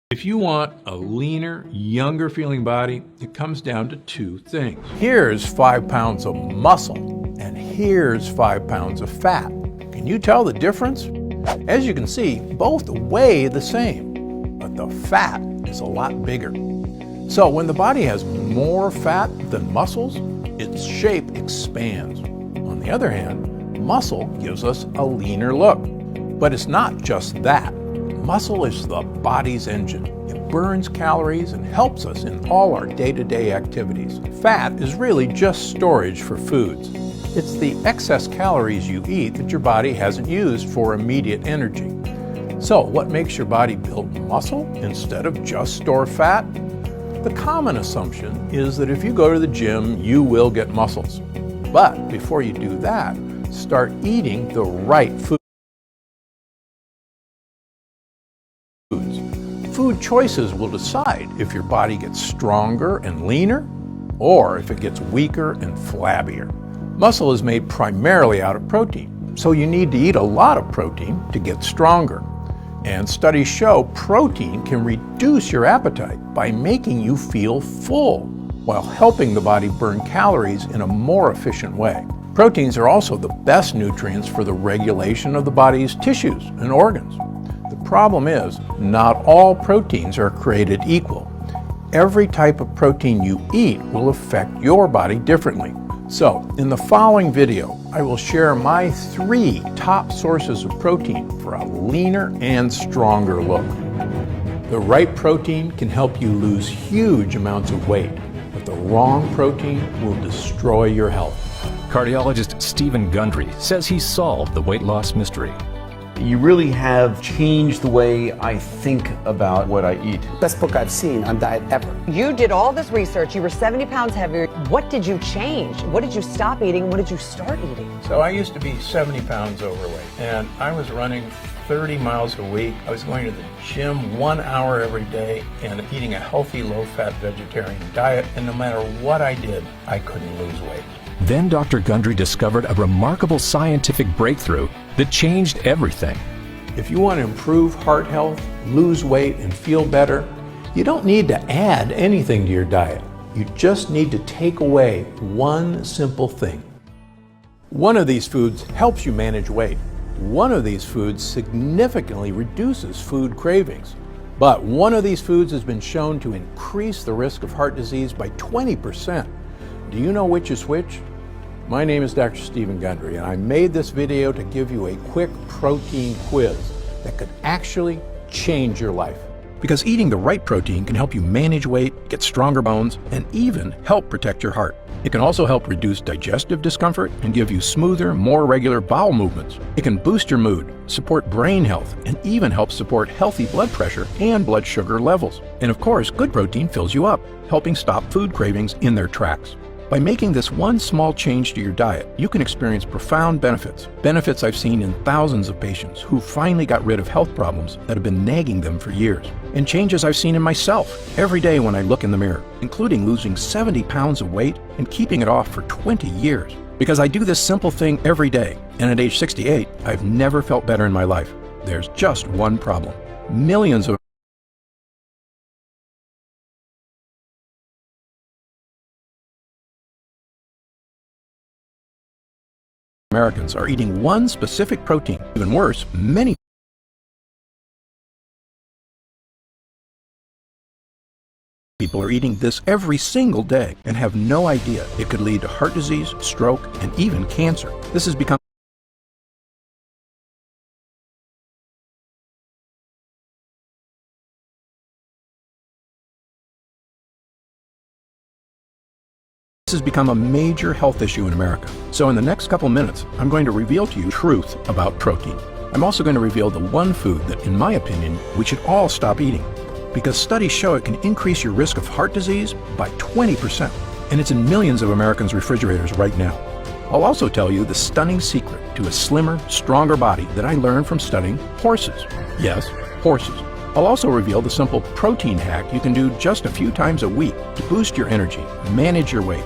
If you want a leaner, younger feeling body, it comes down to two things. Here's 5 pounds of muscle, and here's 5 pounds of fat. Can you tell the difference? As you can see, both weigh the same, but the fat is a lot bigger. So when the body has more fat than muscles, its shape expands. On the other hand, muscle gives us a leaner look. But it's not just that. Muscle is the body's engine. It burns calories and helps us in all our day-to-day activities. Fat is really just storage for foods. It's the excess calories you eat that your body hasn't used for immediate energy. So what makes your body build muscle instead of just store fat? The common assumption is that if you go to the gym, you will get muscles. But before you do that, start eating the right foods. Food choices will decide if your body gets stronger and leaner, or if it gets weaker and flabbier. Muscle is made primarily out of protein, so you need to eat a lot of protein to get stronger. And studies show protein can reduce your appetite by making you feel full, while helping the body burn calories in a more efficient way. Proteins are also the best nutrients for the regulation of the body's tissues and organs. The problem is, not all proteins are created equal. Every type of protein you eat will affect your body differently. So, in the following video, I will share my 3 top sources of protein for a leaner and stronger look. The right protein can help you lose huge amounts of weight, but the wrong protein will destroy your health. Cardiologist Stephen Gundry says he solved the weight loss mystery. You really have changed the way I think about what I eat. Best book I've seen on diet ever. You did all this research. You were 70 pounds heavier. What did you change? What did you stop eating? What did you start eating? So I used to be 70 pounds overweight, and I was running 30 miles a week. I was going to the gym 1 hour every day and eating a healthy, low-fat vegetarian diet, and no matter what I did, I couldn't lose weight. Then Dr. Gundry discovered a remarkable scientific breakthrough that changed everything. If you want to improve heart health, lose weight, and feel better, you don't need to add anything to your diet. You just need to take away one simple thing. One of these foods helps you manage weight. One of these foods significantly reduces food cravings. But one of these foods has been shown to increase the risk of heart disease by 20%. Do you know which is which? My name is Dr. Stephen Gundry, and I made this video to give you a quick protein quiz that could actually change your life. Because eating the right protein can help you manage weight, get stronger bones, and even help protect your heart. It can also help reduce digestive discomfort and give you smoother, more regular bowel movements. It can boost your mood, support brain health, and even help support healthy blood pressure and blood sugar levels. And of course, good protein fills you up, helping stop food cravings in their tracks. By making this one small change to your diet, you can experience profound benefits. Benefits I've seen in thousands of patients who finally got rid of health problems that have been nagging them for years. And changes I've seen in myself every day when I look in the mirror, including losing 70 pounds of weight and keeping it off for 20 years. Because I do this simple thing every day, and at age 68, I've never felt better in my life. There's just one problem. Millions of Americans are eating one specific protein. Even worse, many people are eating this every single day and have no idea it could lead to heart disease, stroke, and even cancer. This has become a major health issue in America. So in the next couple minutes, I'm going to reveal to you truth about protein. I'm also going to reveal the one food that, in my opinion, we should all stop eating, because studies show it can increase your risk of heart disease by 20%, and it's in millions of Americans' refrigerators right now. I'll also tell you the stunning secret to a slimmer, stronger body that I learned from studying horses. Yes, horses. I'll also reveal the simple protein hack you can do just a few times a week to boost your energy, manage your weight,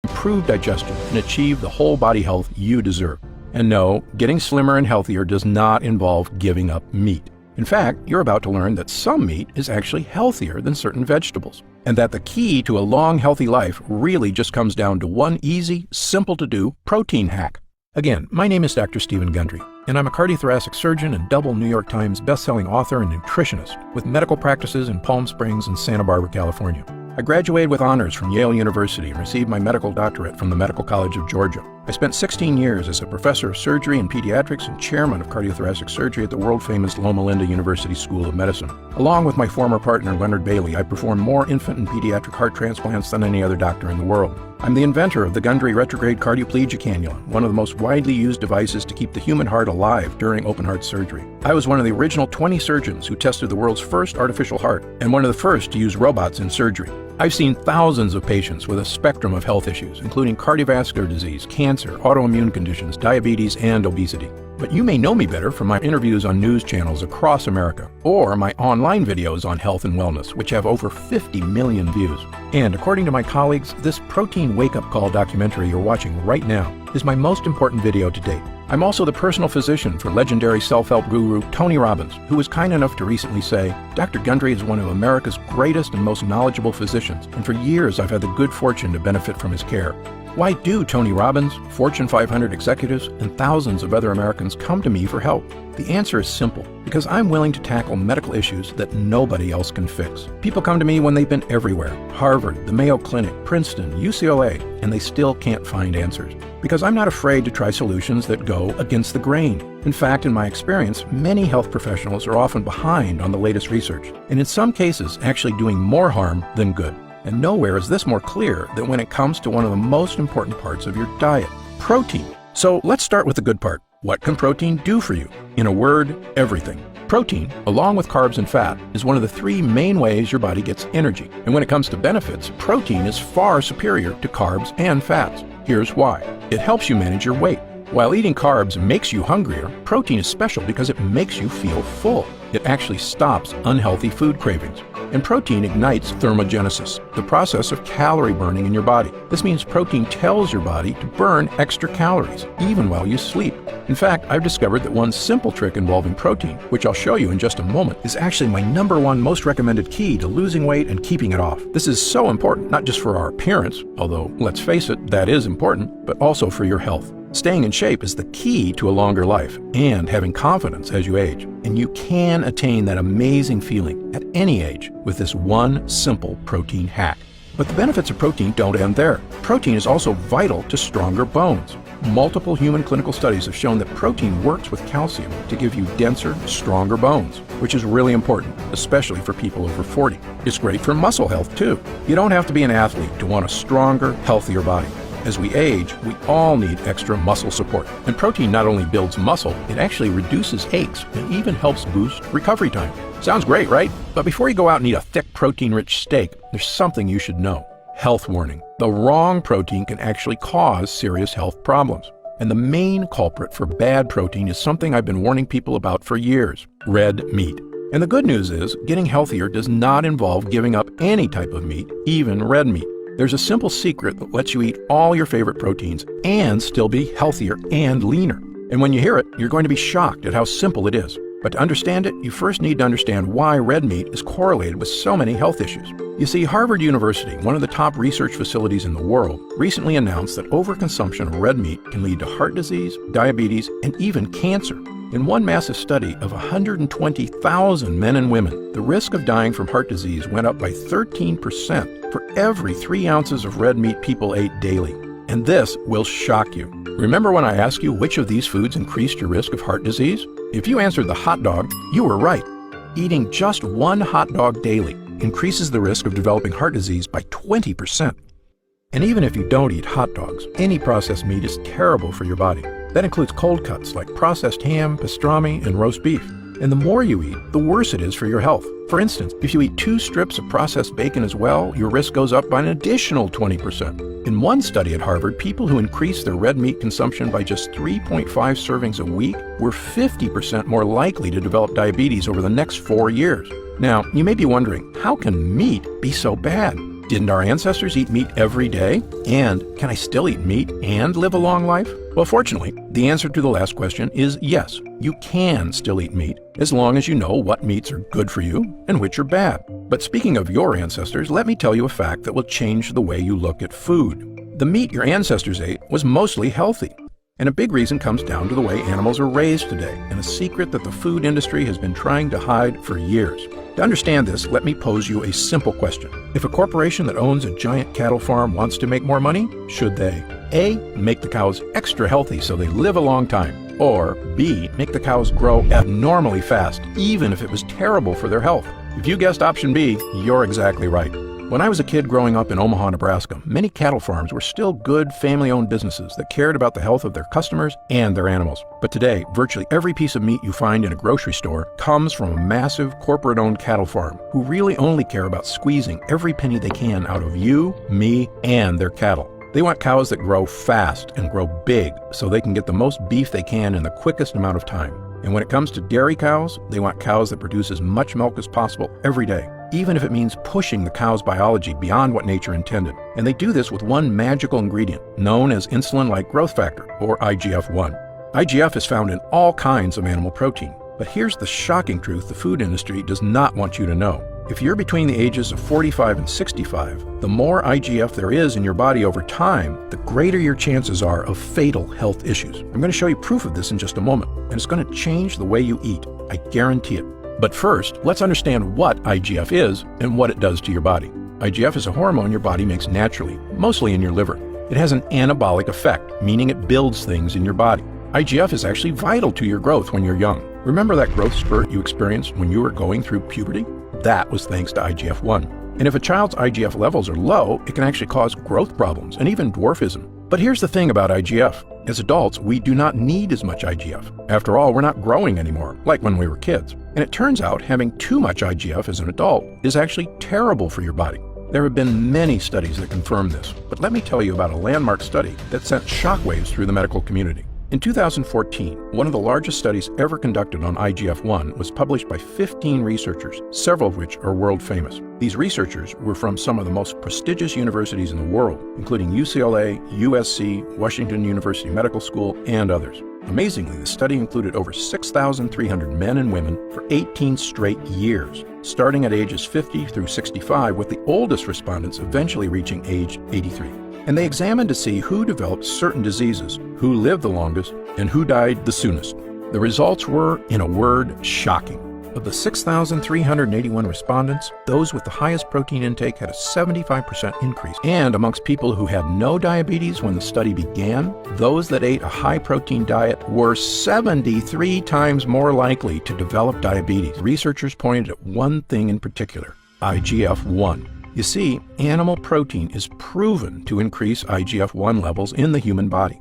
improve digestion, and achieve the whole body health you deserve. And no, getting slimmer and healthier does not involve giving up meat. In fact, you're about to learn that some meat is actually healthier than certain vegetables, and that the key to a long, healthy life really just comes down to one easy, simple-to-do protein hack. Again, my name is Dr. Stephen Gundry, and I'm a cardiothoracic surgeon and double New York Times best-selling author and nutritionist with medical practices in Palm Springs and Santa Barbara, California. I graduated with honors from Yale University and received my medical doctorate from the Medical College of Georgia. I spent 16 years as a professor of surgery and pediatrics and chairman of cardiothoracic surgery at the world-famous Loma Linda University School of Medicine. Along with my former partner, Leonard Bailey, I performed more infant and pediatric heart transplants than any other doctor in the world. I'm the inventor of the Gundry retrograde cardioplegia cannula, one of the most widely used devices to keep the human heart alive during open heart surgery. I was one of the original 20 surgeons who tested the world's first artificial heart, and one of the first to use robots in surgery. I've seen thousands of patients with a spectrum of health issues, including cardiovascular disease, cancer, autoimmune conditions, diabetes, and obesity. But you may know me better from my interviews on news channels across America, or my online videos on health and wellness, which have over 50 million views. And according to my colleagues, this protein wake-up call documentary you're watching right now is my most important video to date. I'm also the personal physician for legendary self-help guru Tony Robbins, who was kind enough to recently say, Dr. Gundry is one of America's greatest and most knowledgeable physicians, and for years I've had the good fortune to benefit from his care. Why do Tony Robbins, Fortune 500 executives, and thousands of other Americans come to me for help? The answer is simple, because I'm willing to tackle medical issues that nobody else can fix. People come to me when they've been everywhere, Harvard, the Mayo Clinic, Princeton, UCLA, and they still can't find answers. Because I'm not afraid to try solutions that go against the grain. In fact, in my experience, many health professionals are often behind on the latest research, and in some cases actually doing more harm than good. And nowhere is this more clear than when it comes to one of the most important parts of your diet, protein. So let's start with the good part. What can protein do for you? In a word, everything. Protein, along with carbs and fat, is one of the three main ways your body gets energy. And when it comes to benefits, protein is far superior to carbs and fats. Here's why. It helps you manage your weight. While eating carbs makes you hungrier, protein is special because it makes you feel full. It actually stops unhealthy food cravings. And protein ignites thermogenesis, the process of calorie burning in your body. This means protein tells your body to burn extra calories, even while you sleep. In fact, I've discovered that one simple trick involving protein, which I'll show you in just a moment, is actually my #1 most recommended key to losing weight and keeping it off. This is so important, not just for our appearance, although let's face it, that is important, but also for your health. Staying in shape is the key to a longer life and having confidence as you age. And you can attain that amazing feeling at any age with this one simple protein hack. But the benefits of protein don't end there. Protein is also vital to stronger bones. Multiple human clinical studies have shown that protein works with calcium to give you denser, stronger bones, which is really important, especially for people over 40. It's great for muscle health too. You don't have to be an athlete to want a stronger, healthier body. As we age, we all need extra muscle support. And protein not only builds muscle, it actually reduces aches and even helps boost recovery time. Sounds great, right? But before you go out and eat a thick protein-rich steak, there's something you should know. Health warning. The wrong protein can actually cause serious health problems. And the main culprit for bad protein is something I've been warning people about for years: red meat. And the good news is, getting healthier does not involve giving up any type of meat, even red meat. There's a simple secret that lets you eat all your favorite proteins and still be healthier and leaner. And when you hear it, you're going to be shocked at how simple it is. But to understand it, you first need to understand why red meat is correlated with so many health issues. You see, Harvard University, one of the top research facilities in the world, recently announced that overconsumption of red meat can lead to heart disease, diabetes, and even cancer. In one massive study of 120,000 men and women, the risk of dying from heart disease went up by 13% for every 3 ounces of red meat people ate daily. And this will shock you. Remember when I asked you which of these foods increased your risk of heart disease? If you answered the hot dog, you were right. Eating just one hot dog daily increases the risk of developing heart disease by 20%. And even if you don't eat hot dogs, any processed meat is terrible for your body. That includes cold cuts like processed ham, pastrami, and roast beef. And the more you eat, the worse it is for your health. For instance, if you eat 2 strips of processed bacon as well, your risk goes up by an additional 20%. In one study at Harvard, people who increased their red meat consumption by just 3.5 servings a week were 50% more likely to develop diabetes over the next 4 years. Now, you may be wondering, how can meat be so bad? Didn't our ancestors eat meat every day? And can I still eat meat and live a long life? Well, fortunately, the answer to the last question is yes. You can still eat meat, as long as you know what meats are good for you and which are bad. But speaking of your ancestors, let me tell you a fact that will change the way you look at food. The meat your ancestors ate was mostly healthy. And a big reason comes down to the way animals are raised today, and a secret that the food industry has been trying to hide for years. To understand this, let me pose you a simple question. If a corporation that owns a giant cattle farm wants to make more money, should they A, make the cows extra healthy so they live a long time, or B, make the cows grow abnormally fast, even if it was terrible for their health? If you guessed option B, you're exactly right. When I was a kid growing up in Omaha, Nebraska, many cattle farms were still good family-owned businesses that cared about the health of their customers and their animals. But today, virtually every piece of meat you find in a grocery store comes from a massive corporate-owned cattle farm who really only care about squeezing every penny they can out of you, me, and their cattle. They want cows that grow fast and grow big so they can get the most beef they can in the quickest amount of time. And when it comes to dairy cows, they want cows that produce as much milk as possible every day, even if it means pushing the cow's biology beyond what nature intended. And they do this with one magical ingredient, known as insulin-like growth factor, or IGF-1. IGF is found in all kinds of animal protein. But here's the shocking truth the food industry does not want you to know. If you're between the ages of 45 and 65, the more IGF there is in your body over time, the greater your chances are of fatal health issues. I'm going to show you proof of this in just a moment, and it's going to change the way you eat. I guarantee it. But first, let's understand what IGF is and what it does to your body. IGF is a hormone your body makes naturally, mostly in your liver. It has an anabolic effect, meaning it builds things in your body. IGF is actually vital to your growth when you're young. Remember that growth spurt you experienced when you were going through puberty? That was thanks to IGF-1. And if a child's IGF levels are low, it can actually cause growth problems and even dwarfism. But here's the thing about IGF. As adults, we do not need as much IGF. After all, we're not growing anymore, like when we were kids. And it turns out having too much IGF as an adult is actually terrible for your body. There have been many studies that confirm this, but let me tell you about a landmark study that sent shockwaves through the medical community. In 2014, one of the largest studies ever conducted on IGF-1 was published by 15 researchers, several of which are world famous. These researchers were from some of the most prestigious universities in the world, including UCLA, USC, Washington University Medical School, and others. Amazingly, the study included over 6,300 men and women for 18 straight years, starting at ages 50 through 65, with the oldest respondents eventually reaching age 83. And they examined to see who developed certain diseases, who lived the longest, and who died the soonest. The results were, in a word, shocking. Of the 6,381 respondents, those with the highest protein intake had a 75% increase. And amongst people who had no diabetes when the study began, those that ate a high-protein diet were 73 times more likely to develop diabetes. Researchers pointed at one thing in particular, IGF-1. You see, animal protein is proven to increase IGF-1 levels in the human body.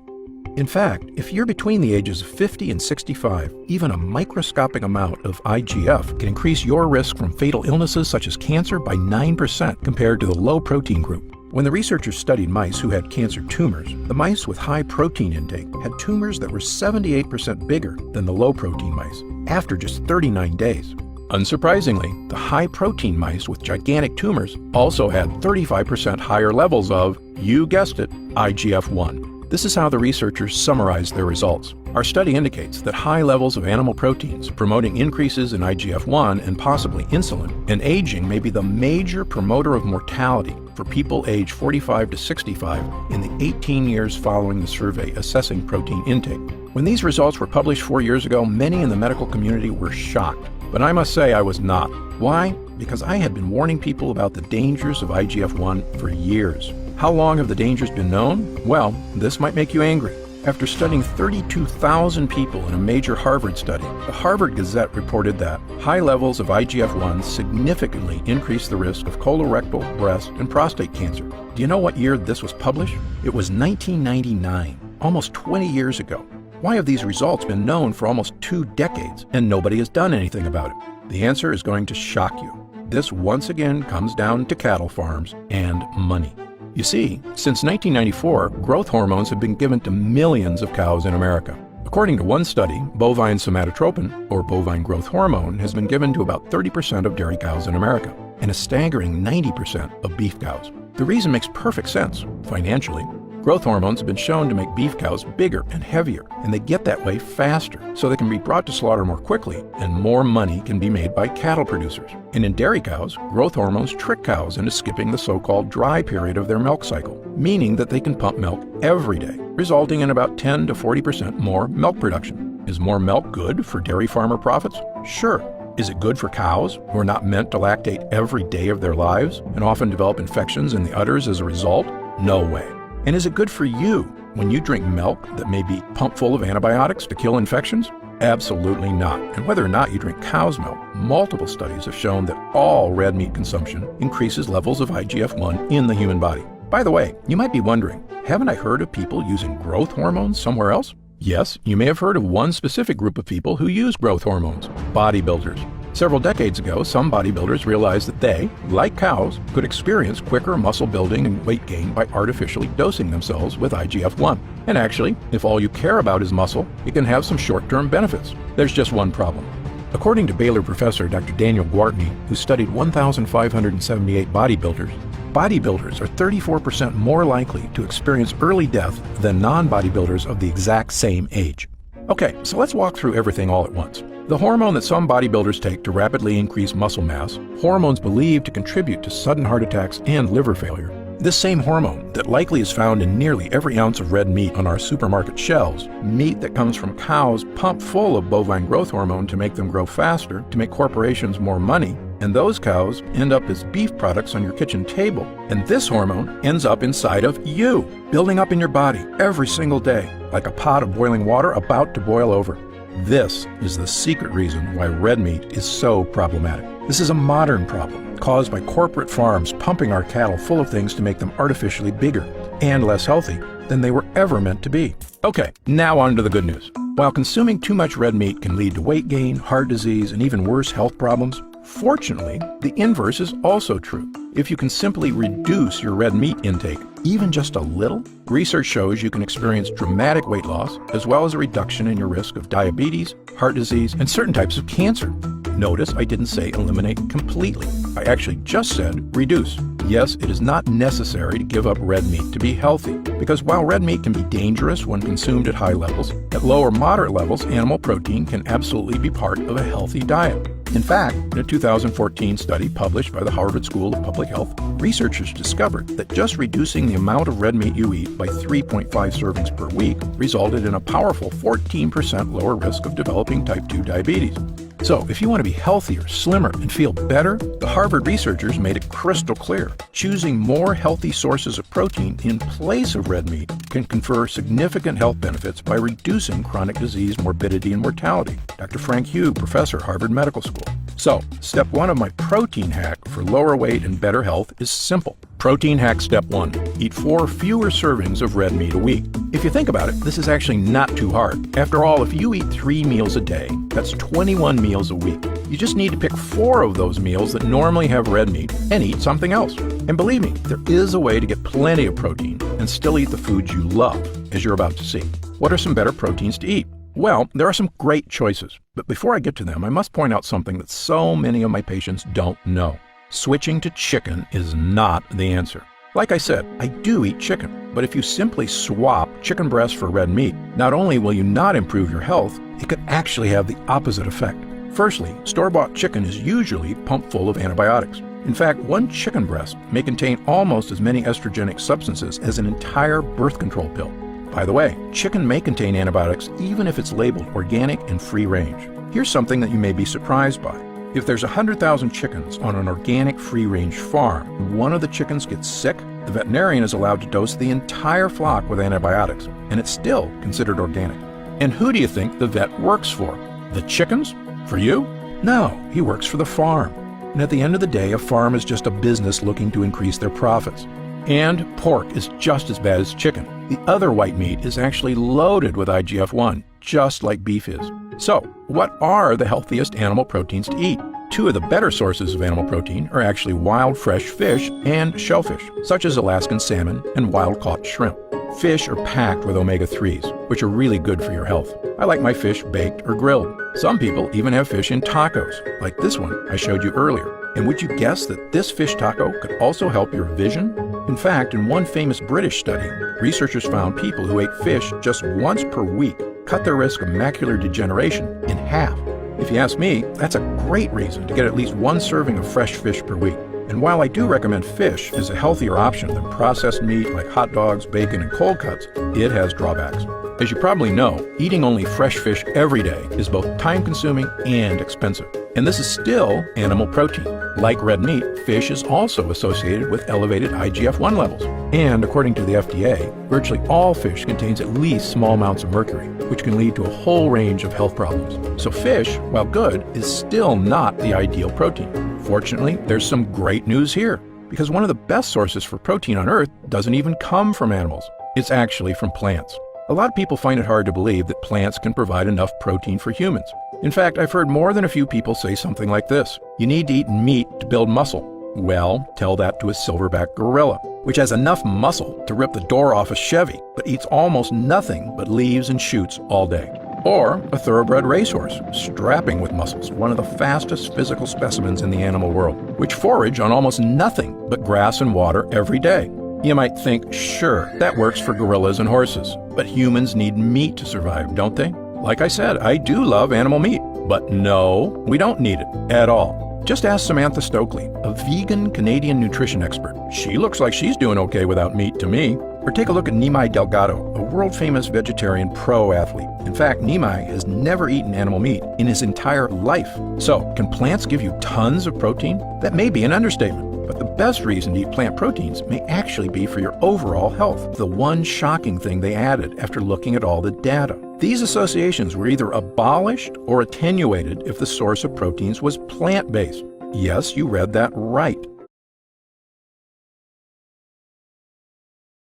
In fact, if you're between the ages of 50 and 65, even a microscopic amount of IGF can increase your risk from fatal illnesses such as cancer by 9% compared to the low protein group. When the researchers studied mice who had cancer tumors, the mice with high protein intake had tumors that were 78% bigger than the low protein mice after just 39 days. Unsurprisingly, the high-protein mice with gigantic tumors also had 35% higher levels of, you guessed it, IGF-1. This is how the researchers summarized their results. Our study indicates that high levels of animal proteins promoting increases in IGF-1 and possibly insulin, and aging may be the major promoter of mortality for people aged 45 to 65 in the 18 years following the survey assessing protein intake. When these results were published 4 years ago, many in the medical community were shocked. But I must say I was not. Why? Because I had been warning people about the dangers of IGF-1 for years. How long have the dangers been known? Well, this might make you angry. After studying 32,000 people in a major Harvard study, the Harvard Gazette reported that high levels of IGF-1 significantly increase the risk of colorectal, breast, and prostate cancer. Do you know what year this was published? It was 1999, almost 20 years ago. Why have these results been known for almost 2 decades and nobody has done anything about it? The answer is going to shock you. This once again comes down to cattle farms and money. You see, since 1994, growth hormones have been given to millions of cows in America. According to one study, bovine somatotropin, or bovine growth hormone, has been given to about 30% of dairy cows in America, and a staggering 90% of beef cows. The reason makes perfect sense financially. Growth hormones have been shown to make beef cows bigger and heavier, and they get that way faster, so they can be brought to slaughter more quickly, and more money can be made by cattle producers. And in dairy cows, growth hormones trick cows into skipping the so-called dry period of their milk cycle, meaning that they can pump milk every day, resulting in about 10 to 40% more milk production. Is more milk good for dairy farmer profits? Sure. Is it good for cows who are not meant to lactate every day of their lives and often develop infections in the udders as a result? No way. And is it good for you when you drink milk that may be pumped full of antibiotics to kill infections? Absolutely not. And whether or not you drink cow's milk, multiple studies have shown that all red meat consumption increases levels of IGF-1 in the human body. By the way, you might be wondering, haven't I heard of people using growth hormones somewhere else? Yes, you may have heard of one specific group of people who use growth hormones, bodybuilders. Several decades ago, some bodybuilders realized that they, like cows, could experience quicker muscle building and weight gain by artificially dosing themselves with IGF-1. And actually, if all you care about is muscle, it can have some short-term benefits. There's just one problem. According to Baylor professor Dr. Daniel Gwartney, who studied 1,578 bodybuilders are 34% more likely to experience early death than non-bodybuilders of the exact same age. Okay, so let's walk through everything all at once. The hormone that some bodybuilders take to rapidly increase muscle mass, hormones believed to contribute to sudden heart attacks and liver failure. This same hormone that likely is found in nearly every ounce of red meat on our supermarket shelves, meat that comes from cows pumped full of bovine growth hormone to make them grow faster, to make corporations more money, and those cows end up as beef products on your kitchen table. And this hormone ends up inside of you, building up in your body every single day, like a pot of boiling water about to boil over. This is the secret reason why red meat is so problematic. This is a modern problem caused by corporate farms pumping our cattle full of things to make them artificially bigger and less healthy than they were ever meant to be. Okay, now on to the good news. While consuming too much red meat can lead to weight gain, heart disease, and even worse health problems, fortunately, the inverse is also true. If you can simply reduce your red meat intake, even just a little, research shows you can experience dramatic weight loss, as well as a reduction in your risk of diabetes, heart disease, and certain types of cancer. Notice I didn't say eliminate completely. I actually just said reduce. Yes, it is not necessary to give up red meat to be healthy, because while red meat can be dangerous when consumed at high levels, at low or moderate levels, animal protein can absolutely be part of a healthy diet. In fact, in a 2014 study published by the Harvard School of Public Health, researchers discovered that just reducing the amount of red meat you eat by 3.5 servings per week resulted in a powerful 14% lower risk of developing type 2 diabetes. So, if you want to be healthier, slimmer, and feel better, the Harvard researchers made it crystal clear. Choosing more healthy sources of protein in place of red meat can confer significant health benefits by reducing chronic disease morbidity and mortality. Dr. Frank Hugh, professor, Harvard Medical School. So, step 1 of my protein hack for lower weight and better health is simple. Protein hack step 1. Eat 4 fewer servings of red meat a week. If you think about it, this is actually not too hard. After all, if you eat 3 meals a day, that's 21 meals a week. You just need to pick 4 of those meals that normally have red meat and eat something else. And believe me, there is a way to get plenty of protein and still eat the foods you love, as you're about to see. What are some better proteins to eat? Well, there are some great choices, but before I get to them, I must point out something that so many of my patients don't know. Switching to chicken is not the answer. Like I said, I do eat chicken, but if you simply swap chicken breast for red meat, not only will you not improve your health, it could actually have the opposite effect. Firstly, store-bought chicken is usually pumped full of antibiotics. In fact, one chicken breast may contain almost as many estrogenic substances as an entire birth control pill. By the way, chicken may contain antibiotics even if it's labeled organic and free range. Here's something that you may be surprised by. If there's 100,000 chickens on an organic free-range farm, and one of the chickens gets sick, the veterinarian is allowed to dose the entire flock with antibiotics, and it's still considered organic. And who do you think the vet works for? The chickens? For you? No, he works for the farm. And at the end of the day, a farm is just a business looking to increase their profits. And pork is just as bad as chicken. The other white meat is actually loaded with IGF-1, just like beef is. So, what are the healthiest animal proteins to eat? 2 of the better sources of animal protein are actually wild fresh fish and shellfish, such as Alaskan salmon and wild-caught shrimp. Fish are packed with omega-3s, which are really good for your health. I like my fish baked or grilled. Some people even have fish in tacos, like this one I showed you earlier. And would you guess that this fish taco could also help your vision? In fact, in one famous British study, researchers found people who ate fish just once per week cut their risk of macular degeneration in half. If you ask me, that's a great reason to get at least one serving of fresh fish per week. And while I do recommend fish as a healthier option than processed meat like hot dogs, bacon, and cold cuts, it has drawbacks. As you probably know, eating only fresh fish every day is both time-consuming and expensive. And this is still animal protein. Like red meat, fish is also associated with elevated IGF-1 levels. And according to the FDA, virtually all fish contains at least small amounts of mercury, which can lead to a whole range of health problems. So fish, while good, is still not the ideal protein. Fortunately, there's some great news here, because one of the best sources for protein on Earth doesn't even come from animals. It's actually from plants. A lot of people find it hard to believe that plants can provide enough protein for humans. In fact, I've heard more than a few people say something like this: you need to eat meat to build muscle. Well, tell that to a silverback gorilla, which has enough muscle to rip the door off a Chevy, but eats almost nothing but leaves and shoots all day. Or a thoroughbred racehorse, strapping with muscles, one of the fastest physical specimens in the animal world, which forage on almost nothing but grass and water every day. You might think, sure, that works for gorillas and horses, but humans need meat to survive, don't they? Like I said, I do love animal meat, but no, we don't need it at all. Just ask Samantha Stokely, a vegan Canadian nutrition expert. She looks like she's doing okay without meat to me. Or take a look at Nimai Delgado, a world-famous vegetarian pro athlete. In fact, Nimai has never eaten animal meat in his entire life. So, can plants give you tons of protein? That may be an understatement. But the best reason to eat plant proteins may actually be for your overall health. The one shocking thing they added after looking at all the data. These associations were either abolished or attenuated if the source of proteins was plant-based. Yes, you read that right.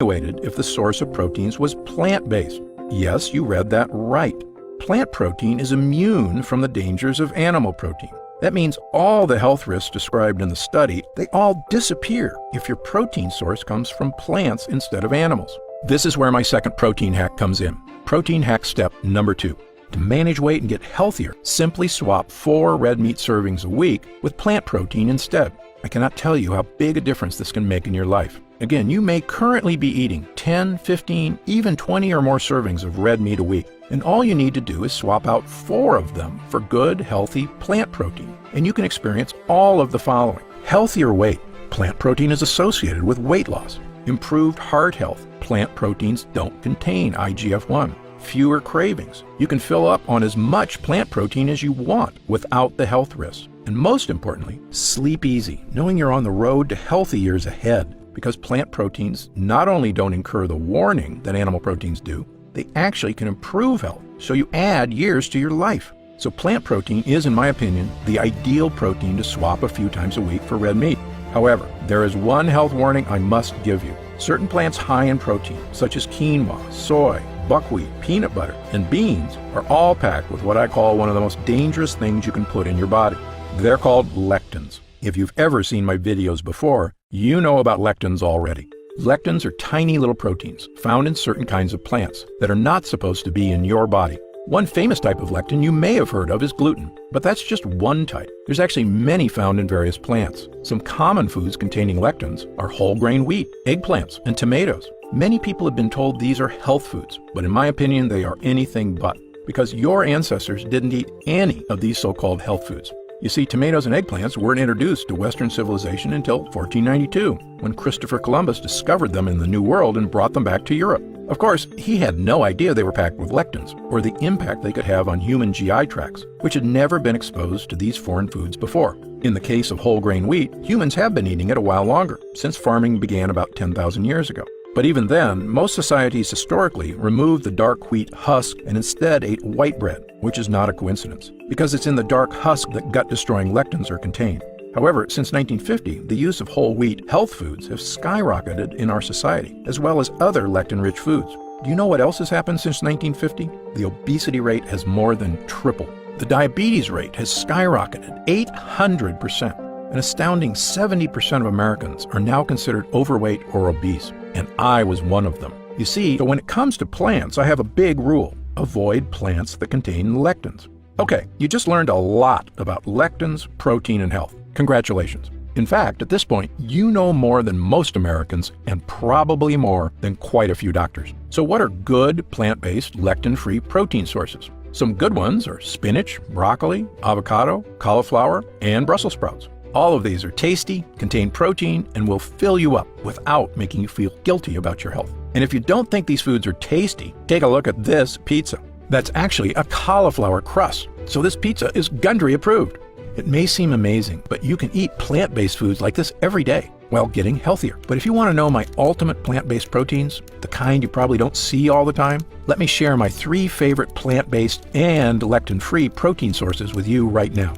If the source of proteins was plant-based. Yes, you read that right. Plant protein is immune from the dangers of animal protein. That means all the health risks described in the study, they all disappear if your protein source comes from plants instead of animals. This is where my second protein hack comes in. Protein hack step number 2. To manage weight and get healthier, simply swap 4 red meat servings a week with plant protein instead. I cannot tell you how big a difference this can make in your life. Again, you may currently be eating 10, 15, even 20 or more servings of red meat a week, and all you need to do is swap out 4 of them for good, healthy plant protein, and you can experience all of the following. Healthier weight. Plant protein is associated with weight loss. Improved heart health. Plant proteins don't contain IGF-1. Fewer cravings. You can fill up on as much plant protein as you want without the health risks. And most importantly, sleep easy, knowing you're on the road to healthy years ahead. Because plant proteins not only don't incur the warning that animal proteins do, they actually can improve health, so you add years to your life. So plant protein is, in my opinion, the ideal protein to swap a few times a week for red meat. However, there is one health warning I must give you. Certain plants high in protein, such as quinoa, soy, buckwheat, peanut butter, and beans, are all packed with what I call one of the most dangerous things you can put in your body. They're called lectins. If you've ever seen my videos before, you know about lectins already. Lectins are tiny little proteins found in certain kinds of plants that are not supposed to be in your body. One famous type of lectin you may have heard of is gluten, but that's just one type. There's actually many found in various plants. Some common foods containing lectins are whole grain wheat, eggplants, and tomatoes. Many people have been told these are health foods, but in my opinion they are anything but, because your ancestors didn't eat any of these so-called health foods. You see, tomatoes and eggplants weren't introduced to Western civilization until 1492, when Christopher Columbus discovered them in the New World and brought them back to Europe. Of course, he had no idea they were packed with lectins, or the impact they could have on human GI tracts, which had never been exposed to these foreign foods before. In the case of whole grain wheat, humans have been eating it a while longer, since farming began about 10,000 years ago. But even then, most societies historically removed the dark wheat husk and instead ate white bread, which is not a coincidence, because it's in the dark husk that gut-destroying lectins are contained. However, since 1950, the use of whole wheat health foods have skyrocketed in our society, as well as other lectin-rich foods. Do you know what else has happened since 1950? The obesity rate has more than tripled. The diabetes rate has skyrocketed 800%. An astounding 70% of Americans are now considered overweight or obese, and I was one of them. You see, so when it comes to plants, I have a big rule. Avoid plants that contain lectins. Okay, you just learned a lot about lectins, protein, and health. Congratulations. In fact, at this point, you know more than most Americans and probably more than quite a few doctors. So what are good plant-based lectin-free protein sources? Some good ones are spinach, broccoli, avocado, cauliflower, and Brussels sprouts. All of these are tasty, contain protein, and will fill you up without making you feel guilty about your health. And if you don't think these foods are tasty, take a look at this pizza. That's actually a cauliflower crust, so this pizza is Gundry approved. It may seem amazing, but you can eat plant-based foods like this every day while getting healthier. But if you want to know my ultimate plant-based proteins, the kind you probably don't see all the time, let me share my 3 favorite plant-based and lectin-free protein sources with you right now.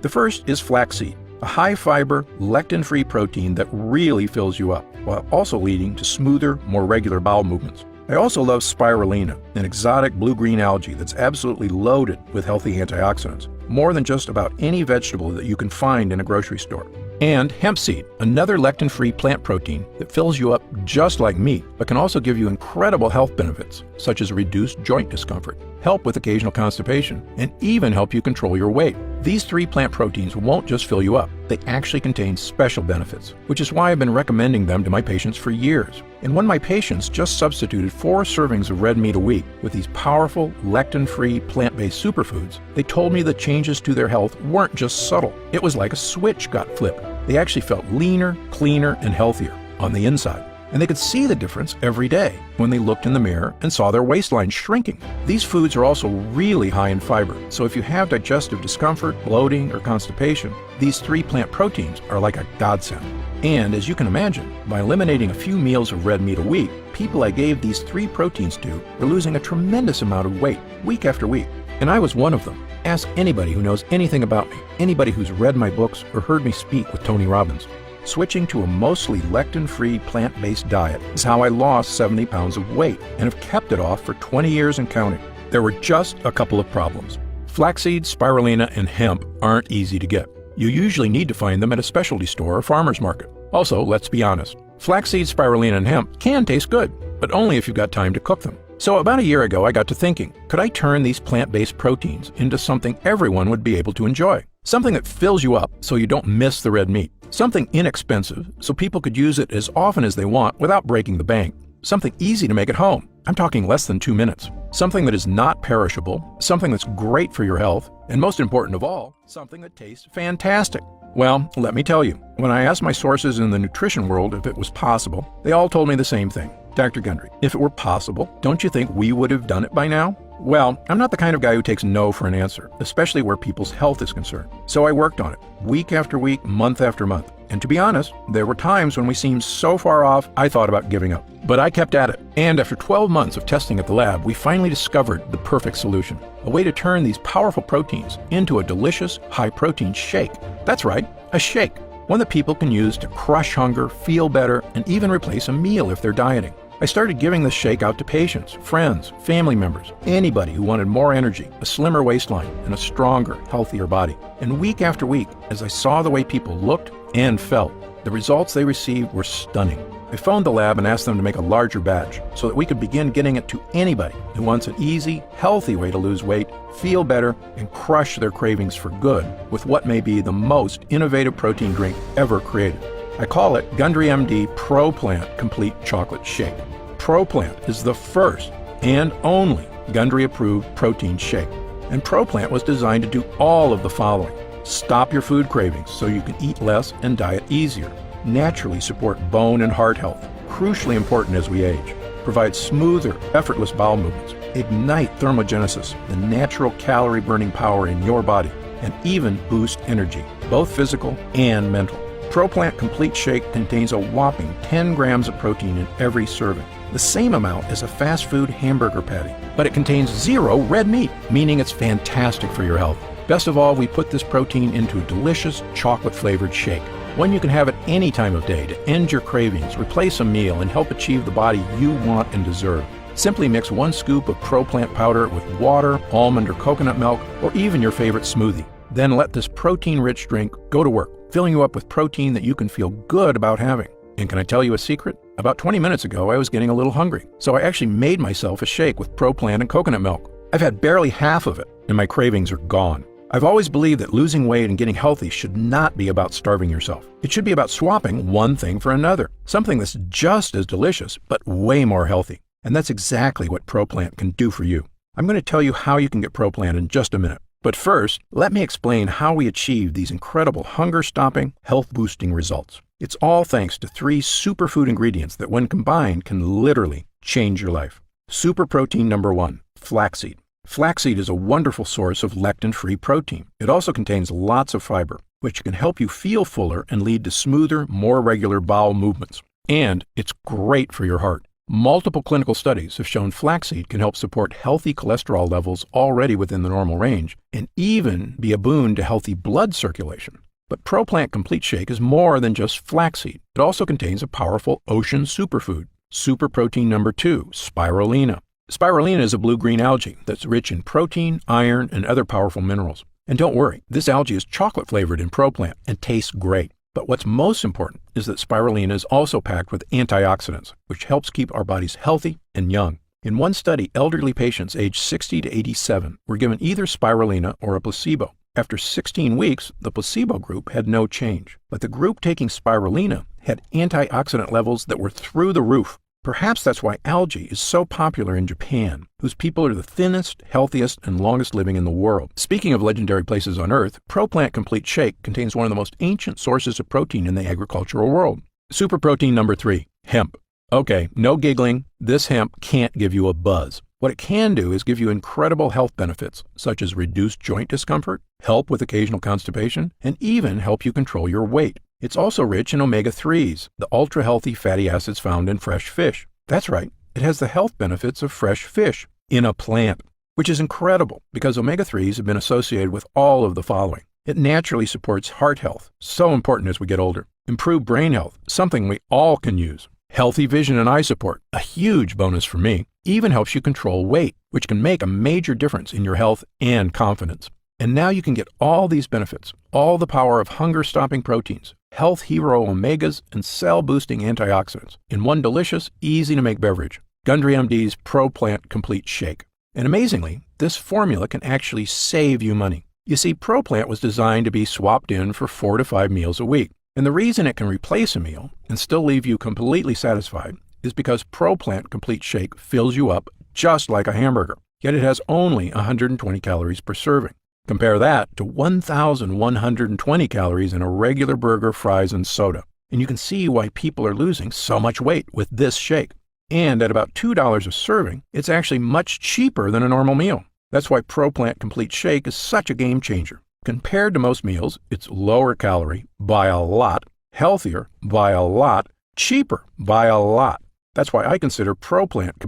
The first is flaxseed, a high-fiber, lectin-free protein that really fills you up, while also leading to smoother, more regular bowel movements. I also love spirulina, an exotic blue-green algae that's absolutely loaded with healthy antioxidants, more than just about any vegetable that you can find in a grocery store. And hemp seed, another lectin-free plant protein that fills you up just like meat, but can also give you incredible health benefits, such as reduced joint discomfort, help with occasional constipation, and even help you control your weight. These 3 plant proteins won't just fill you up, they actually contain special benefits, which is why I've been recommending them to my patients for years. And when my patients just substituted 4 servings of red meat a week with these powerful, lectin-free, plant-based superfoods, they told me the changes to their health weren't just subtle. It was like a switch got flipped. They actually felt leaner, cleaner, and healthier on the inside. And they could see the difference every day when they looked in the mirror and saw their waistline shrinking. These foods are also really high in fiber, so if you have digestive discomfort, bloating, or constipation, these 3 plant proteins are like a godsend. And as you can imagine, by eliminating a few meals of red meat a week, people I gave these 3 proteins to were losing a tremendous amount of weight week after week. And I was one of them. Ask anybody who knows anything about me, anybody who's read my books or heard me speak with Tony Robbins. Switching to a mostly lectin-free plant-based diet is how I lost 70 pounds of weight and have kept it off for 20 years and counting. There were just a couple of problems. Flaxseed, spirulina, and hemp aren't easy to get. You usually need to find them at a specialty store or farmer's market. Also, let's be honest, flaxseed, spirulina, and hemp can taste good, but only if you've got time to cook them. So about a year ago, I got to thinking, could I turn these plant-based proteins into something everyone would be able to enjoy? Something that fills you up so you don't miss the red meat. Something inexpensive so people could use it as often as they want without breaking the bank. Something easy to make at home. I'm talking less than 2 minutes. Something that is not perishable, something that's great for your health, and most important of all, something that tastes fantastic. Well, let me tell you, when I asked my sources in the nutrition world if it was possible, they all told me the same thing. Dr. Gundry, if it were possible, don't you think we would have done it by now? Well, I'm not the kind of guy who takes no for an answer, especially where people's health is concerned. So I worked on it, week after week, month after month. And to be honest, there were times when we seemed so far off, I thought about giving up. But I kept at it. And after 12 months of testing at the lab, we finally discovered the perfect solution. A way to turn these powerful proteins into a delicious, high-protein shake. That's right, a shake. One that people can use to crush hunger, feel better, and even replace a meal if they're dieting. I started giving this shake out to patients, friends, family members, anybody who wanted more energy, a slimmer waistline, and a stronger, healthier body. And week after week, as I saw the way people looked and felt, the results they received were stunning. I phoned the lab and asked them to make a larger batch so that we could begin getting it to anybody who wants an easy, healthy way to lose weight, feel better, and crush their cravings for good with what may be the most innovative protein drink ever created. I call it Gundry MD Pro Plant Complete Chocolate Shake. Pro Plant is the first and only Gundry-approved protein shake. And Pro Plant was designed to do all of the following. Stop your food cravings so you can eat less and diet easier. Naturally support bone and heart health, crucially important as we age. Provide smoother, effortless bowel movements. Ignite thermogenesis, the natural calorie-burning power in your body. And even boost energy, both physical and mental. Pro Plant Complete Shake contains a whopping 10 grams of protein in every serving, the same amount as a fast food hamburger patty. But it contains 0 red meat, meaning it's fantastic for your health. Best of all, we put this protein into a delicious chocolate-flavored shake. One you can have at any time of day to end your cravings, replace a meal, and help achieve the body you want and deserve. Simply mix 1 scoop of Pro Plant powder with water, almond or coconut milk, or even your favorite smoothie. Then let this protein-rich drink go to work, filling you up with protein that you can feel good about having. And can I tell you a secret? About 20 minutes ago, I was getting a little hungry, so I actually made myself a shake with Pro Plant and coconut milk. I've had barely half of it, and my cravings are gone. I've always believed that losing weight and getting healthy should not be about starving yourself. It should be about swapping one thing for another, something that's just as delicious, but way more healthy. And that's exactly what ProPlant can do for you. I'm going to tell you how you can get ProPlant in just a minute. But first, let me explain how we achieve these incredible hunger-stopping, health-boosting results. It's all thanks to 3 superfood ingredients that when combined can literally change your life. Super protein number 1, flaxseed. Flaxseed is a wonderful source of lectin-free protein. It also contains lots of fiber, which can help you feel fuller and lead to smoother, more regular bowel movements. And it's great for your heart. Multiple clinical studies have shown flaxseed can help support healthy cholesterol levels already within the normal range and even be a boon to healthy blood circulation. But ProPlant Complete Shake is more than just flaxseed. It also contains a powerful ocean superfood, super protein number 2, spirulina. Spirulina is a blue-green algae that's rich in protein, iron, and other powerful minerals. And don't worry, this algae is chocolate-flavored in ProPlant and tastes great. But what's most important is that spirulina is also packed with antioxidants, which helps keep our bodies healthy and young. In one study, elderly patients aged 60 to 87 were given either spirulina or a placebo. After 16 weeks, the placebo group had no change, but the group taking spirulina had antioxidant levels that were through the roof. Perhaps that's why algae is so popular in Japan, whose people are the thinnest, healthiest, and longest living in the world. Speaking of legendary places on Earth, ProPlant Complete Shake contains one of the most ancient sources of protein in the agricultural world. Super protein number 3, hemp. Okay, no giggling, this hemp can't give you a buzz. What it can do is give you incredible health benefits, such as reduced joint discomfort, help with occasional constipation, and even help you control your weight. It's also rich in omega-3s, the ultra-healthy fatty acids found in fresh fish. That's right, it has the health benefits of fresh fish in a plant, which is incredible because omega-3s have been associated with all of the following. It naturally supports heart health, so important as we get older. Improved brain health, something we all can use. Healthy vision and eye support, a huge bonus for me. Even helps you control weight, which can make a major difference in your health and confidence. And now you can get all these benefits, all the power of hunger-stopping proteins, health hero omegas, and cell-boosting antioxidants in one delicious, easy-to-make beverage, Gundry MD's ProPlant Complete Shake. And amazingly, this formula can actually save you money. You see, ProPlant was designed to be swapped in for 4 to 5 meals a week. And the reason it can replace a meal and still leave you completely satisfied is because ProPlant Complete Shake fills you up just like a hamburger, yet it has only 120 calories per serving. Compare that to 1,120 calories in a regular burger, fries, and soda. And you can see why people are losing so much weight with this shake. And at about $2 a serving, it's actually much cheaper than a normal meal. That's why ProPlant Complete Shake is such a game changer. Compared to most meals, it's lower calorie by a lot, healthier by a lot, cheaper by a lot. That's why I consider ProPlant